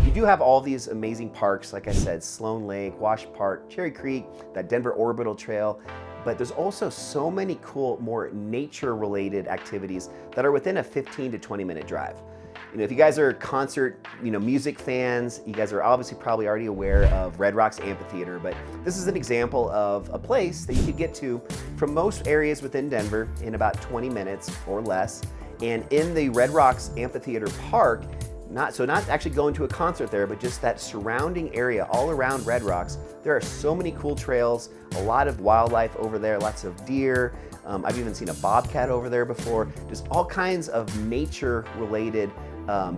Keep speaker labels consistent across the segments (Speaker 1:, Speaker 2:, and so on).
Speaker 1: you do have all these amazing parks, like I said, Sloan Lake, Wash Park, Cherry Creek, that Denver Orbital Trail, but there's also so many cool, more nature-related activities that are within a 15 to 20-minute drive. If you guys are concert, music fans, you guys are obviously probably already aware of Red Rocks Amphitheater, but this is an example of a place that you could get to from most areas within Denver in about 20 minutes or less. And in the Red Rocks Amphitheater Park, not actually going to a concert there, but just that surrounding area all around Red Rocks, there are so many cool trails, a lot of wildlife over there, lots of deer. I've even seen a bobcat over there before. Just all kinds of nature-related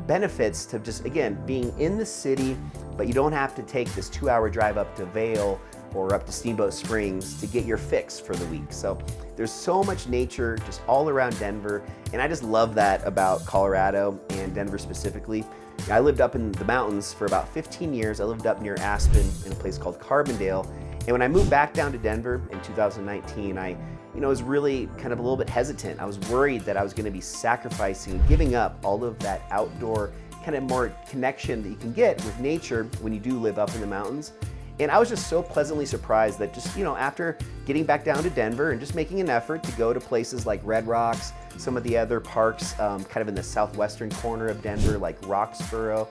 Speaker 1: benefits to just, again, being in the city, but you don't have to take this 2-hour drive up to Vail or up to Steamboat Springs to get your fix for the week. So there's so much nature just all around Denver, and I just love that about Colorado and Denver specifically. I lived up in the mountains for about 15 years. I lived up near Aspen in a place called Carbondale, and when I moved back down to Denver in 2019, I was really kind of a little bit hesitant. I was worried that I was going to be sacrificing and giving up all of that outdoor kind of more connection that you can get with nature when you do live up in the mountains. And I was just so pleasantly surprised that just, after getting back down to Denver and just making an effort to go to places like Red Rocks, some of the other parks kind of in the southwestern corner of Denver, like Roxborough,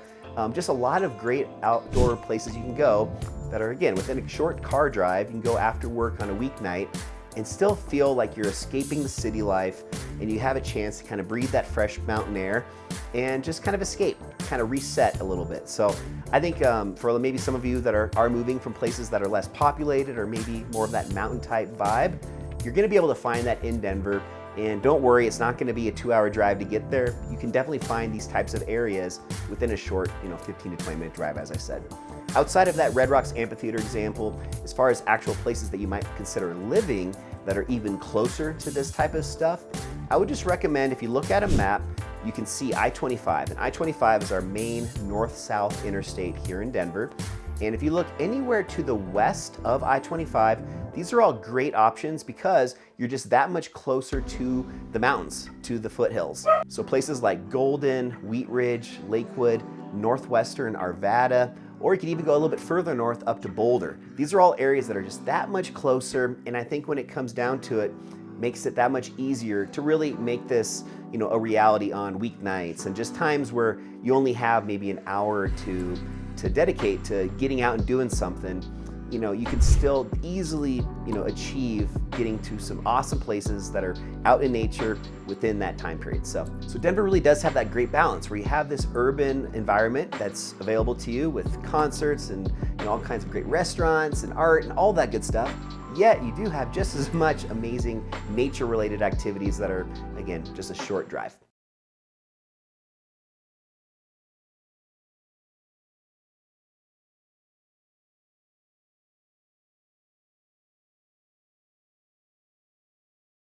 Speaker 1: just a lot of great outdoor places you can go that are, again, within a short car drive. You can go after work on a weeknight and still feel like you're escaping the city life, and you have a chance to kind of breathe that fresh mountain air and just kind of escape, kind of reset a little bit. So I think for maybe some of you that are moving from places that are less populated or maybe more of that mountain type vibe, you're gonna be able to find that in Denver. And don't worry, it's not gonna be a 2-hour drive to get there. You can definitely find these types of areas within a short 15 to 20-minute drive, as I said. Outside of that Red Rocks Amphitheater example, as far as actual places that you might consider living that are even closer to this type of stuff, I would just recommend, if you look at a map, you can see I-25. And I-25 is our main north-south interstate here in Denver. And if you look anywhere to the west of I-25, these are all great options because you're just that much closer to the mountains, to the foothills. So places like Golden, Wheat Ridge, Lakewood, Northwestern, Arvada, or you can even go a little bit further north up to Boulder. These are all areas that are just that much closer, and I think when it comes down to it, makes it that much easier to really make this a reality on weeknights and just times where you only have maybe an hour or two to dedicate to getting out and doing something. You can still easily, achieve getting to some awesome places that are out in nature within that time period. So Denver really does have that great balance where you have this urban environment that's available to you with concerts and all kinds of great restaurants and art and all that good stuff. Yet you do have just as much amazing nature-related activities that are, again, just a short drive.